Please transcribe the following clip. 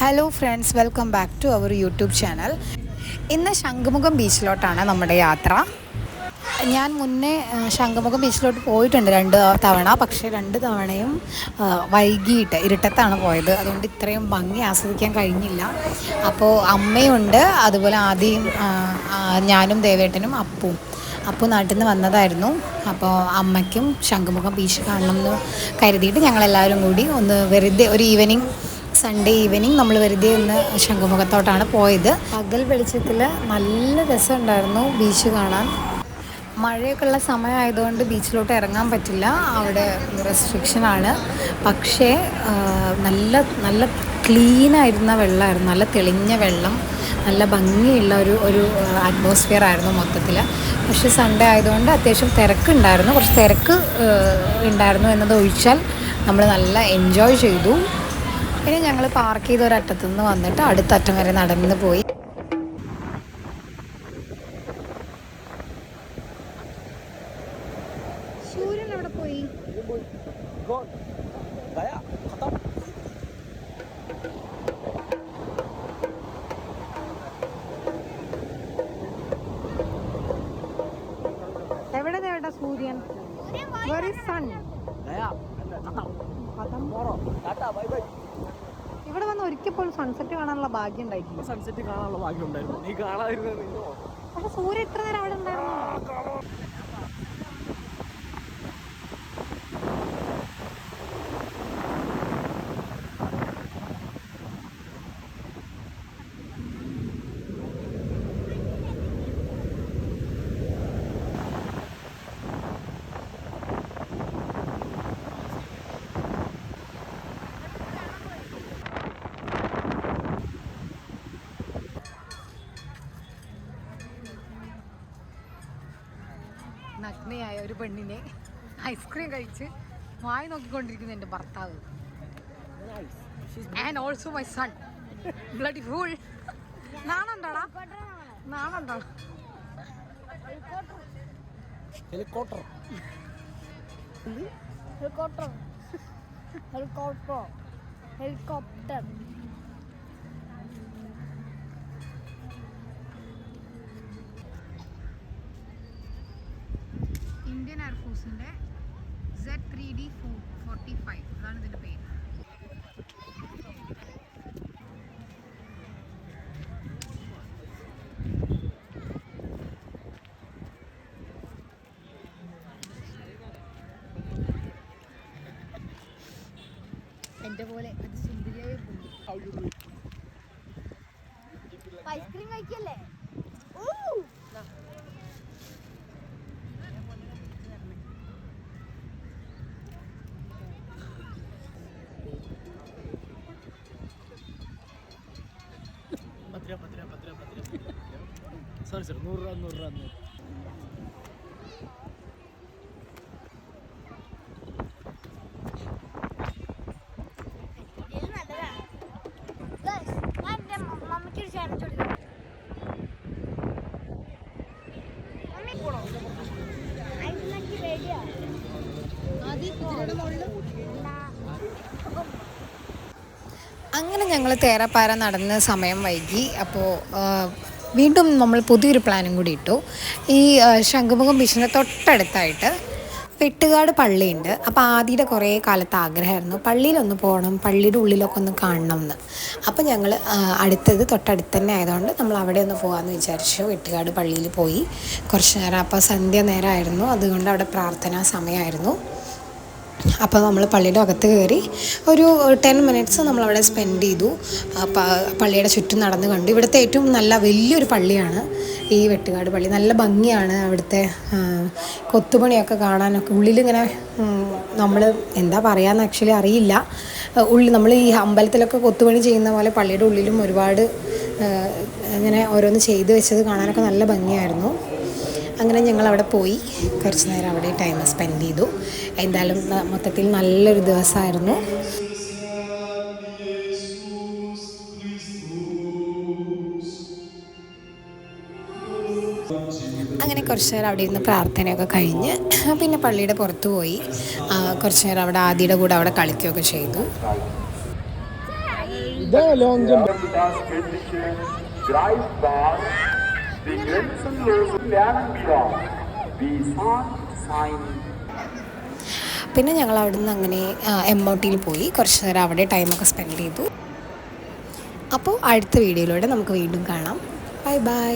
Hello friends, welcome back to our YouTube channel. ഇന്ന് ശംഖുമുഖം ബീച്ചിലോട്ടാണ് നമ്മുടെ യാത്ര. ഞാൻ മുന്നേ ശംഖുമുഖം ബീച്ചിലോട്ട് പോയിട്ടുണ്ട് 2 തവണ. പക്ഷേ 2 തവണയും വൈകിട്ട് ഇരുട്ടത്താണ് പോയത്. അതുകൊണ്ട് ഇത്രയും ഭംഗി ആസ്വദിക്കാൻ കഴിഞ്ഞില്ല. അപ്പോൾ അമ്മയുണ്ട്, അതുപോലെ ആദ്യം ഞാനും ദേവേട്ടനും അപ്പു നാട്ടിൽ നിന്ന് വന്നതായിരുന്നു. അപ്പോൾ അമ്മയ്ക്കും ശംഖുമുഖം ബീച്ച് കാണണമെന്ന് കരുതിയിട്ട് ഞങ്ങളെല്ലാവരും കൂടി ഒന്ന് വെറുതെ ഒരു സൺഡേ ഈവനിങ് നമ്മൾ വെറുതെ ഒന്ന് ശംഖുമുഖത്തോട്ടാണ് പോയത്. പകൽ വെളിച്ചത്തിൽ നല്ല രസമുണ്ടായിരുന്നു ബീച്ച് കാണാൻ. മഴയൊക്കെ ഉള്ള സമയമായതുകൊണ്ട് ബീച്ചിലോട്ട് ഇറങ്ങാൻ പറ്റില്ല, അവിടെ റെസ്ട്രിക്ഷനാണ്. പക്ഷേ നല്ല നല്ല ക്ലീനായിരുന്ന വെള്ളമായിരുന്നു, നല്ല തെളിഞ്ഞ വെള്ളം, നല്ല ഭംഗിയുള്ള ഒരു അറ്റ്മോസ്ഫിയർ ആയിരുന്നു മൊത്തത്തിൽ. പക്ഷേ സൺഡേ ആയതുകൊണ്ട് അത്യാവശ്യം തിരക്കുണ്ടായിരുന്നു. കുറച്ച് തിരക്ക് ഉണ്ടായിരുന്നു എന്നത് ഒഴിച്ചാൽ നമ്മൾ നല്ല എൻജോയ് ചെയ്തു. പിന്നെ ഞങ്ങൾ പാർക്ക് ചെയ്ത ഒരറ്റത്തു നിന്ന് വന്നിട്ട് അടുത്ത അറ്റം വരെ നടന്ന് പോയി. സൂര്യൻ അവിടെ പോയി. എവിടെ സൂര്യൻ? Where is sun? ഇവിടെ വന്ന് ഒരിക്കൽ സൺസെറ്റ് കാണാനുള്ള ഭാഗ്യം ഉണ്ടായിട്ടില്ല. സൺസെറ്റ് കാണാനുള്ള ഭാഗ്യം ഉണ്ടായിരുന്നു, നീ കാണാതിരുന്നോ? പക്ഷെ സൂര്യൻ എത്ര നേരം അവിടെ ഉണ്ടായിരുന്നു? നഗ്നയായ ഒരു പെണ്ണിനെ ഐസ്ക്രീം കഴിച്ച് വായി നോക്കിക്കൊണ്ടിരിക്കുന്ന എൻ്റെ ഭർത്താവ്. And also my son. Bloody fool. നാണുണ്ടോടാ? നാണുണ്ടോ? ഹെലികോപ്റ്റർ ഇന്ത്യൻ എയർഫോഴ്സിൻ്റെ Z3D45 അതാണ് ഇതിൻ്റെ പേര്. എൻ്റെ പോലെ അതിസുന്ദരിയായ ഐസ്ക്രീം കഴിക്കല്ലേ? സോറി സർ, 100 രൂപ. അങ്ങനെ ഞങ്ങൾ തേരാപ്പാര നടന്ന് സമയം വൈകി. അപ്പോൾ വീണ്ടും നമ്മൾ പുതിയൊരു പ്ലാനും കൂടി ഇട്ടു. ഈ ശംഖുമുഖം ബീച്ചിൻ്റെ തൊട്ടടുത്തായിട്ട് വെട്ടുകാട് പള്ളിയുണ്ട്. അപ്പോൾ ആദ്യയുടെ കുറേ കാലത്ത് ആഗ്രഹമായിരുന്നു പള്ളിയിലൊന്ന് പോകണം, പള്ളിയുടെ ഉള്ളിലൊക്കെ ഒന്ന് കാണണം എന്ന്. അപ്പോൾ ഞങ്ങൾ തൊട്ടടുത്ത് തന്നെ ആയതുകൊണ്ട് നമ്മൾ അവിടെ ഒന്ന് പോകാമെന്ന് വിചാരിച്ചു. വെട്ടുകാട് പള്ളിയിൽ പോയി കുറച്ച് നേരം. അപ്പോൾ സന്ധ്യ നേരമായിരുന്നു, അതുകൊണ്ട് അവിടെ പ്രാർത്ഥനാ സമയമായിരുന്നു. അപ്പോൾ നമ്മൾ പള്ളിയുടെ അകത്ത് കയറി ഒരു 10 മിനിറ്റ്സ് നമ്മളവിടെ സ്പെൻഡ് ചെയ്തു. പള്ളിയുടെ ചുറ്റും നടന്ന് കണ്ടു. ഇവിടുത്തെ ഏറ്റവും നല്ല വലിയൊരു പള്ളിയാണ് ഈ വെട്ടുകാട് പള്ളി. നല്ല ഭംഗിയാണ് അവിടുത്തെ കൊത്തുപണിയൊക്കെ കാണാനൊക്കെ. ഉള്ളിലിങ്ങനെ നമ്മൾ എന്താ പറയാന്ന് ആക്ച്വലി അറിയില്ല. നമ്മൾ ഈ അമ്പലത്തിലൊക്കെ കൊത്തുപണി ചെയ്യുന്ന പോലെ പള്ളിയുടെ ഉള്ളിലും ഒരുപാട് ഇങ്ങനെ ഓരോന്ന് ചെയ്ത് വെച്ചത് കാണാനൊക്കെ നല്ല ഭംഗിയായിരുന്നു. അങ്ങനെ ഞങ്ങൾ അവിടെ പോയി കുറച്ച് നേരം അവിടെ ടൈം സ്പെൻഡ് ചെയ്തു. എന്തായാലും മൊത്തത്തിൽ നല്ലൊരു ദിവസമായിരുന്നു. അങ്ങനെ കുറച്ച് നേരം അവിടെ ഇരുന്ന് പ്രാർത്ഥനയൊക്കെ കഴിഞ്ഞ് പിന്നെ പള്ളിയുടെ പുറത്ത് പോയി കുറച്ച് നേരം അവിടെ ആദിയുടെ കൂടെ അവിടെ കളിക്കുകയൊക്കെ ചെയ്തു. ഇതാണ് long jump. das Göttliche greifbar, die grenzenlosen lernen wir, wie sanft sein. പിന്നെ ഞങ്ങൾ അവിടെ നിന്ന് അങ്ങനെ MOT പോയി കുറച്ച് നേരം അവിടെ ടൈമൊക്കെ സ്പെൻഡ് ചെയ്തു. അപ്പോൾ അടുത്ത വീഡിയോയിലൂടെ നമുക്ക് വീണ്ടും കാണാം. Bye bye.